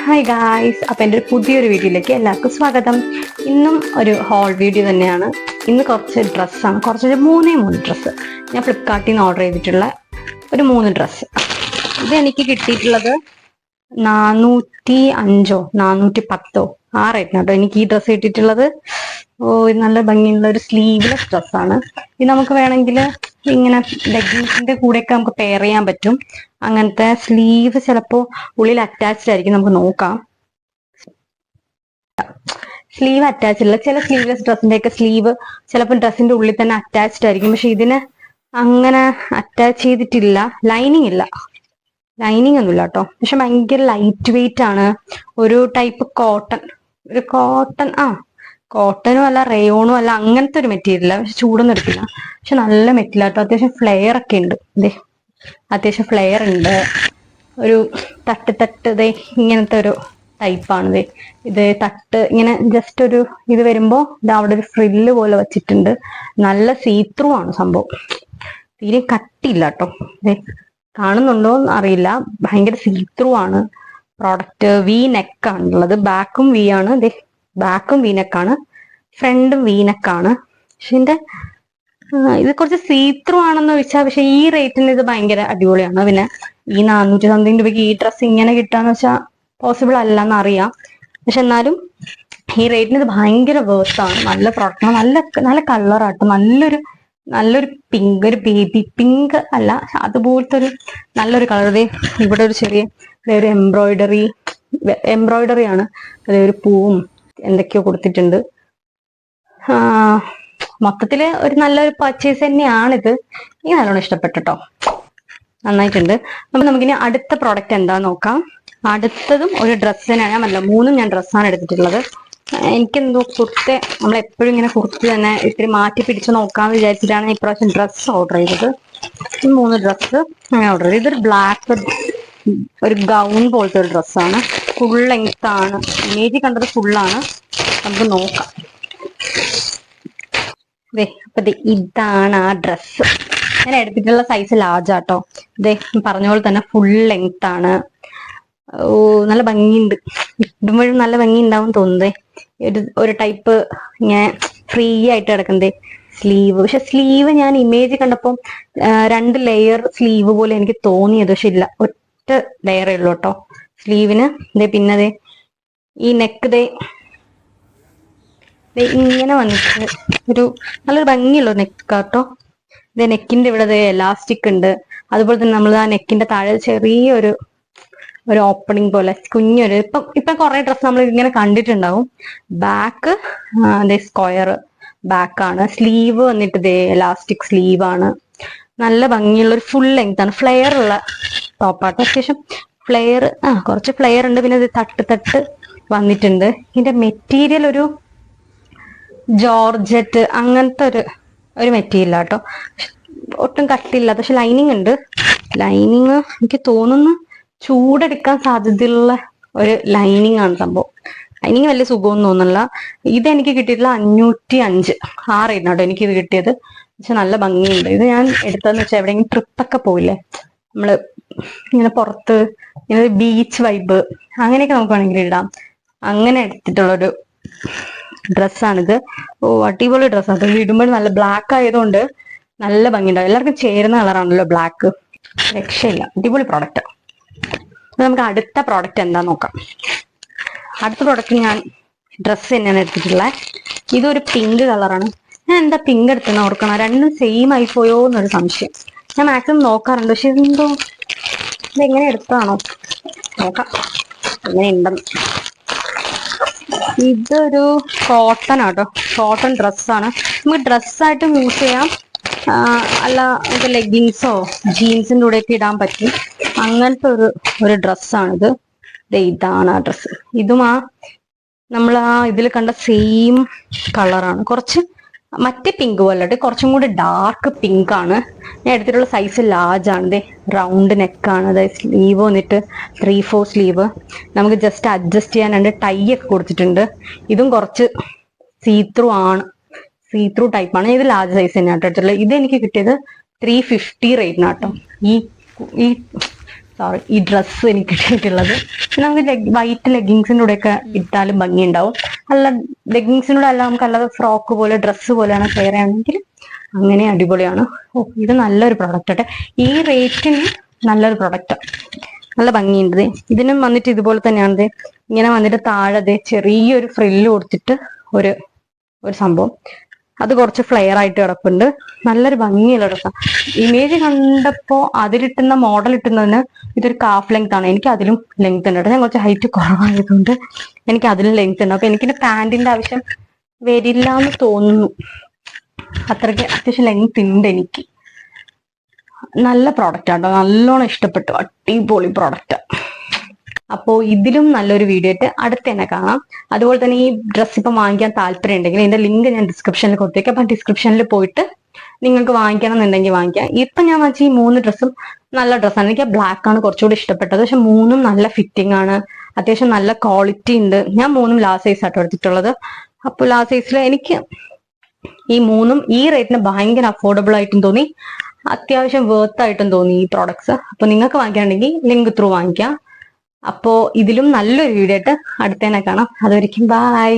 Hi guys, അപ്പം എൻ്റെ ഒരു പുതിയൊരു വീഡിയോയിലേക്ക് എല്ലാവർക്കും സ്വാഗതം. ഇന്നും ഒരു ഹോൾ വീഡിയോ തന്നെയാണ്. ഇന്ന് കുറച്ച് ഡ്രസ്സാണ്, കുറച്ചൊരു മൂന്ന് ഡ്രസ്സ് ഞാൻ ഫ്ലിപ്കാർട്ടിൽ നിന്ന് ഓർഡർ ചെയ്തിട്ടുള്ള ഒരു 3 ഡ്രസ്സ്. ഇത് എനിക്ക് കിട്ടിയിട്ടുള്ളത് 405 410 ആ റേറ്റിനാട്ടോ എനിക്ക് ഈ ഡ്രസ്സ് കിട്ടിയിട്ടുള്ളത്. ഇത് നല്ല ഭംഗിയുള്ള ഒരു സ്ലീവ്ലെസ് ഡ്രസ്സാണ്. ഇത് നമുക്ക് വേണമെങ്കിൽ ഇങ്ങനെ ലെഗിൻസിന്റെ കൂടെയൊക്കെ നമുക്ക് പെയർ ചെയ്യാൻ പറ്റും. അങ്ങനത്തെ സ്ലീവ് ചിലപ്പോൾ ഉള്ളിൽ അറ്റാച്ച്ഡ് ആയിരിക്കും, നമുക്ക് നോക്കാം. സ്ലീവ് അറ്റാച്ച്ഡ് അല്ല, ചില സ്ലീവ്ലെസ് ഡ്രസ്സിന്റെ ഒക്കെ സ്ലീവ് ചിലപ്പോൾ ഡ്രസ്സിന്റെ ഉള്ളിൽ തന്നെ അറ്റാച്ച്ഡ് ആയിരിക്കും. പക്ഷെ ഇതിന് അങ്ങനെ അറ്റാച്ച് ചെയ്തിട്ടില്ല. ലൈനിങ് ഇല്ല, ലൈനിങ് ഒന്നുമില്ല കേട്ടോ. പക്ഷെ ഭയങ്കര ലൈറ്റ് വെയിറ്റ് ആണ്. ഒരു ടൈപ്പ് കോട്ടൺ, ഒരു കോട്ടനും അല്ല റയോണും അല്ല, അങ്ങനത്തെ ഒരു മെറ്റീരിയൽ. പക്ഷെ ചൂടൊന്നും എടുക്കില്ല. പക്ഷെ നല്ല മെറ്റീരിയൽ കേട്ടോ. അത്യാവശ്യം ഫ്ലെയർ ഒക്കെ ഉണ്ട്. ഇതേ അത്യാവശ്യം ഫ്ലെയർ ഉണ്ട്. ഒരു തട്ട് ഇങ്ങനത്തെ ഒരു ടൈപ്പാണിത്. ഇത് തട്ട് ഇങ്ങനെ ജസ്റ്റ് ഒരു ഇത് വരുമ്പോ ഇത് അവിടെ ഒരു ഫ്രില്ല് പോലെ വെച്ചിട്ടുണ്ട്. നല്ല സീത്രൂ ആണ് സംഭവം, തീരെ കട്ടിയില്ല കേട്ടോ. ഇതേ കാണുന്നുണ്ടോ എന്ന് അറിയില്ല, ഭയങ്കര സീത്രൂ ആണ് പ്രോഡക്റ്റ്. വി നെക്കാണ് ഉള്ളത്, ബാക്കും വി ആണ്. ഇതേ ബാക്കും വി നെക്കാണ്, ഫ്രണ്ടും വി നെക്കാണ്. പക്ഷെ ഇതിന്റെ ഇത് കുറച്ച് സീത്രൂ ആണെന്ന് ചോദിച്ചാൽ, പക്ഷെ ഈ റേറ്റിന് ഇത് ഭയങ്കര അടിപൊളിയാണ്. പിന്നെ ഈ 400 സംതിങ് രൂപയ്ക്ക് ഈ ഡ്രസ്സ് ഇങ്ങനെ കിട്ടാന്ന് വെച്ചാൽ പോസിബിൾ അല്ല എന്നറിയാം. പക്ഷെ എന്നാലും ഈ റേറ്റിന് ഇത് ഭയങ്കര വേർത്താണ്. നല്ല പ്രോഡക്റ്റാണ്, നല്ല കളറാട്ടോ. നല്ലൊരു പിങ്ക്, ഒരു ബേബി പിങ്ക് അല്ല, അതുപോലത്തെ ഒരു നല്ലൊരു കളർ. ഇവിടെ ഒരു ചെറിയ ഒരു എംബ്രോയിഡറി ആണ്. ഒരു പൂവും എന്തൊക്കെയോ കൊടുത്തിട്ടുണ്ട്. മൊത്തത്തില് ഒരു നല്ലൊരു പർച്ചേസ് തന്നെയാണിത്. എനിക്ക് നല്ലോണം ഇഷ്ടപ്പെട്ടോ, നന്നായിട്ടുണ്ട്. അപ്പൊ നമുക്കിനി അടുത്ത പ്രോഡക്റ്റ് എന്താന്ന് നോക്കാം. അടുത്തതും ഒരു ഡ്രസ്സ് തന്നെയാണ്. ഞാൻ പറഞ്ഞില്ല, 3 ഞാൻ ഡ്രസ്സാണ് എടുത്തിട്ടുള്ളത്. എനിക്കെന്തോ നമ്മളെപ്പോഴും ഇങ്ങനെ കുർത്തി തന്നെ ഇത്തിരി മാറ്റി പിടിച്ച് നോക്കാന്ന് വിചാരിച്ചിട്ടാണ് ഇപ്രാവശ്യം ഡ്രസ്സ് ഓർഡർ ചെയ്തത്. 3 ഡ്രസ്സ് ഞാൻ ഓർഡർ ചെയ്തത്. ഇതൊരു ബ്ലാക്ക് ഒരു ഗൗൺ പോലത്തെ ഒരു ഡ്രസ്സാണ്. ഫുൾ ലെങ്ത് ആണ്, ഇമേജ് കണ്ടത് ഫുള്ളാണ്. നമുക്ക് നോക്കാം. അപ്പൊ ഇതാണ് ആ ഡ്രസ്സ്. ഞാൻ എടുത്തിട്ടുള്ള സൈസ് ലാർജ് ആട്ടോ. പറഞ്ഞ പോലെ തന്നെ ഫുൾ ലെങ്ത് ആണ്. നല്ല ഭംഗിയുണ്ട്, ഇടുമ്പോഴും നല്ല ഭംഗി ഉണ്ടാവും തോന്നുന്നേ. ഒരു ടൈപ്പ് ഇങ്ങനെ ഫ്രീ ആയിട്ട് കിടക്കുന്നത് സ്ലീവ്. പക്ഷെ സ്ലീവ് ഞാൻ ഇമേജ് കണ്ടപ്പോൾ 2 ലെയർ സ്ലീവ് പോലെ എനിക്ക് തോന്നിയത്. പക്ഷെ ഇല്ല, ഒറ്റ ലെയറേ ഉള്ളൂ കേട്ടോ സ്ലീവിന്. പിന്നെ ഈ നെക്ക് ഇങ്ങനെ വന്നിട്ട് ഒരു നല്ലൊരു ഭംഗിയുള്ള നെക്ക് കേട്ടോ. നെക്കിന്റെ ഇവിടെ എലാസ്റ്റിക് ഉണ്ട്. അതുപോലെ തന്നെ നമ്മൾ ആ നെക്കിന്റെ താഴെ ചെറിയൊരു ഓപ്പണിംഗ് പോലെ കുഞ്ഞൊരു ഇപ്പൊ കുറെ ഡ്രസ്സ് നമ്മൾ ഇങ്ങനെ കണ്ടിട്ടുണ്ടാവും. ബാക്ക് സ്ക്വയർ ബാക്കാണ്. സ്ലീവ് വന്നിട്ട് എലാസ്റ്റിക് സ്ലീവ് ആണ്. നല്ല ഭംഗിയുള്ള ഒരു ഫുൾ ലെങ്ത് ആണ്. ഫ്ലെയർ ഉള്ള ടോപ്പാട്ടോ. അത്യാവശ്യം ഫ്ലെയർ, കുറച്ച് ഫ്ലെയർ ഉണ്ട്. പിന്നെ ഇത് തട്ട് വന്നിട്ടുണ്ട്. ഇതിന്റെ മെറ്റീരിയൽ ഒരു ജോർജറ്റ് അങ്ങനത്തെ ഒരു മെറ്റീരിയൽ ആട്ടോ. ഒട്ടും കട്ടിയില്ല. പക്ഷെ ലൈനിങ് ഉണ്ട്. ലൈനിങ് എനിക്ക് തോന്നുന്നു ചൂടെടുക്കാൻ സാധ്യതയുള്ള ഒരു ലൈനിങ് ആണ് സംഭവം. ലൈനിങ് വലിയ സുഖമൊന്നും തോന്നുന്നില്ല. ഇതെനിക്ക് കിട്ടിയിട്ടുള്ള 505 ആ റേറ്റിനാട്ടോ എനിക്ക് ഇത് കിട്ടിയത്. പക്ഷെ നല്ല ഭംഗിയുണ്ട്. ഇത് ഞാൻ എടുത്തതെന്ന് വെച്ചാൽ എവിടെയെങ്കിലും ട്രിപ്പൊക്കെ പോയില്ലേ, നമ്മള് ഇങ്ങനെ പുറത്ത് ഇങ്ങനെ ബീച്ച് വൈബ് അങ്ങനെയൊക്കെ നമുക്ക് വേണമെങ്കിൽ ഇടാം. അങ്ങനെ എടുത്തിട്ടുള്ളൊരു ഡ്രസ്സാണിത്. അടിപൊളി ഡ്രസ്സാണ്. ഇത് ഇടുമ്പോൾ നല്ല ബ്ലാക്ക് ആയതുകൊണ്ട് നല്ല ഭംഗിയുണ്ടാവും. എല്ലാവർക്കും ചേരുന്ന കളറാണല്ലോ ബ്ലാക്ക്. രക്ഷയില്ല, അടിപൊളി പ്രോഡക്റ്റ്. നമുക്ക് അടുത്ത പ്രോഡക്റ്റ് എന്താ നോക്കാം. അടുത്ത പ്രോഡക്റ്റ് ഞാൻ ഡ്രസ്സ് തന്നെയാണ് എടുത്തിട്ടുള്ളത്. ഇതൊരു പിങ്ക് കളറാണ്. ഞാൻ എന്താ പിങ്ക് എടുത്തെന്ന് ഓർക്കണം, രണ്ടും സെയിം ആയി പോയോ എന്നൊരു സംശയം. ഞാൻ മാക്സിമം നോക്കാറുണ്ട്, പക്ഷെ ഇതെങ്ങനെ എടുത്താണോ നോക്കാം എങ്ങനെ ഉണ്ടെന്ന്. ഇതൊരു കോട്ടൺ ആട്ടോ, കോട്ടൺ ഡ്രസ്സാണ്. നമുക്ക് ഡ്രസ്സായിട്ട് യൂസ് ചെയ്യാം, അല്ല നമുക്ക് ലെഗിൻസോ ജീൻസിൻ്റെ കൂടെയൊക്കെ ഇടാൻ പറ്റും. അങ്ങനത്തെ ഒരു ഡ്രസ്സാണിത്. ഇതാണ് ആ ഡ്രസ്സ്. ഇതും നമ്മൾ ഇതിൽ കണ്ട സെയിം കളറാണ്. കുറച്ച് മറ്റേ പിങ്ക് പോലെ കുറച്ചും കൂടി ഡാർക്ക് പിങ്ക് ആണ്. ഞാൻ എടുത്തിട്ടുള്ള സൈസ് ലാർജ് ആണ്. റൗണ്ട് നെക്കാണ്. അതായത് സ്ലീവ് വന്നിട്ട് 3/4 സ്ലീവ്. നമുക്ക് ജസ്റ്റ് അഡ്ജസ്റ്റ് ചെയ്യാൻ ടൈ ഒക്കെ കൊടുത്തിട്ടുണ്ട്. ഇതും കുറച്ച് സീത്രൂ ആണ്, സീത്രൂ ടൈപ്പാണ്. ഇത് ലാർജ് സൈസ് തന്നെയാണ് എടുത്തിട്ടുള്ളത്. ഇത് എനിക്ക് കിട്ടിയത് 350 റേറ്റിനാട്ടോ. ഈ സോറി ഈ ഡ്രസ്സ് എനിക്ക് കിട്ടിയിട്ടുള്ളത്. നമുക്ക് വൈറ്റ് ലെഗിങ്സിൻ്റെ കൂടെ ഒക്കെ ഇട്ടാലും ഭംഗിയുണ്ടാവും. അല്ല ലെഗിങ്സിനൂടെ അല്ല നമുക്ക് അല്ലാതെ ഫ്രോക്ക് പോലെ ഡ്രസ്സ് പോലെയാണ് പെയർ ആണെങ്കിൽ അങ്ങനെ അടിപൊളിയാണ്. ഓ ഇത് നല്ലൊരു പ്രൊഡക്റ്റ് ആട്ടെ, ഈ റേറ്റിന് നല്ലൊരു പ്രൊഡക്റ്റ്, നല്ല ഭംഗിയുണ്ട്. ഇതിനും വന്നിട്ട് ഇതുപോലെ തന്നെയാണ്, ഇങ്ങനെ വന്നിട്ട് താഴെ ചെറിയൊരു ഫ്രില്ല് കൊടുത്തിട്ട് ഒരു സംഭവം, അത് കുറച്ച് ഫ്ലെയർ ആയിട്ട് കിടപ്പുണ്ട്. നല്ലൊരു ഭംഗിയുള്ള ഡ്രസ്സാണ്. ഇമേജ് കണ്ടപ്പോ അതിലിട്ടുന്ന മോഡൽ ഇട്ടുന്നതിന് ഇതൊരു കാഫ് ലെങ്ത് ആണ്. എനിക്ക് അതിലും ലെങ്ത് ഉണ്ട് കേട്ടോ. ഞാൻ കുറച്ച് ഹൈറ്റ് കുറവായതുകൊണ്ട് എനിക്ക് അതിലും ലെങ്ത് ഉണ്ട്. അപ്പൊ എനിക്കിന്റെ പാന്റിന്റെ ആവശ്യം വരില്ല എന്ന് തോന്നുന്നു. അത്രയ്ക്ക് അത്യാവശ്യം ലെങ്ത് ഉണ്ട് എനിക്ക്. നല്ല പ്രോഡക്റ്റ് ആട്ടോ, നല്ലോണം ഇഷ്ടപ്പെട്ടു, അടിപൊളി പ്രോഡക്റ്റ്. അപ്പോൾ ഇതിലും നല്ലൊരു വീഡിയോ ആയിട്ട് അടുത്ത് തന്നെ കാണാം. അതുപോലെ തന്നെ ഈ ഡ്രസ്സ് ഇപ്പം വാങ്ങിക്കാൻ താല്പര്യം ഉണ്ടെങ്കിൽ ഇതിന്റെ ലിങ്ക് ഞാൻ ഡിസ്ക്രിപ്ഷനിൽ കൊടുത്തേക്കാം. അപ്പം ഡിസ്ക്രിപ്ഷനിൽ പോയിട്ട് നിങ്ങൾക്ക് വാങ്ങിക്കണം എന്നുണ്ടെങ്കിൽ വാങ്ങിക്കാം. ഇപ്പം ഞാൻ വെച്ചാൽ ഈ 3 ഡ്രസ്സും നല്ല ഡ്രസ്സാണ്. എനിക്ക് ബ്ലാക്ക് ആണ് കുറച്ചുകൂടി ഇഷ്ടപ്പെട്ടത്. പക്ഷെ 3ഉം നല്ല ഫിറ്റിംഗ് ആണ്, അത്യാവശ്യം നല്ല ക്വാളിറ്റി ഉണ്ട്. ഞാൻ 3ഉം ലാർജ് സൈസ് ആട്ടോ എടുത്തിട്ടുള്ളത്. അപ്പോൾ ലാർജ് സൈസിൽ എനിക്ക് ഈ 3ഉം ഈ റേറ്റിന് ഭയങ്കര അഫോർഡബിൾ ആയിട്ടും തോന്നി, അത്യാവശ്യം വേർത്ത് ആയിട്ടും തോന്നി ഈ പ്രോഡക്ട്സ്. അപ്പൊ നിങ്ങൾക്ക് വാങ്ങിക്കുകയാണെങ്കിൽ ലിങ്ക് ത്രൂ വാങ്ങിക്കാം. അപ്പോ ഇതിലും നല്ലൊരു വീഡിയോ ആയിട്ട് അടുത്തേനെ കാണാം. അതുവരെയ്ക്കും ബൈ.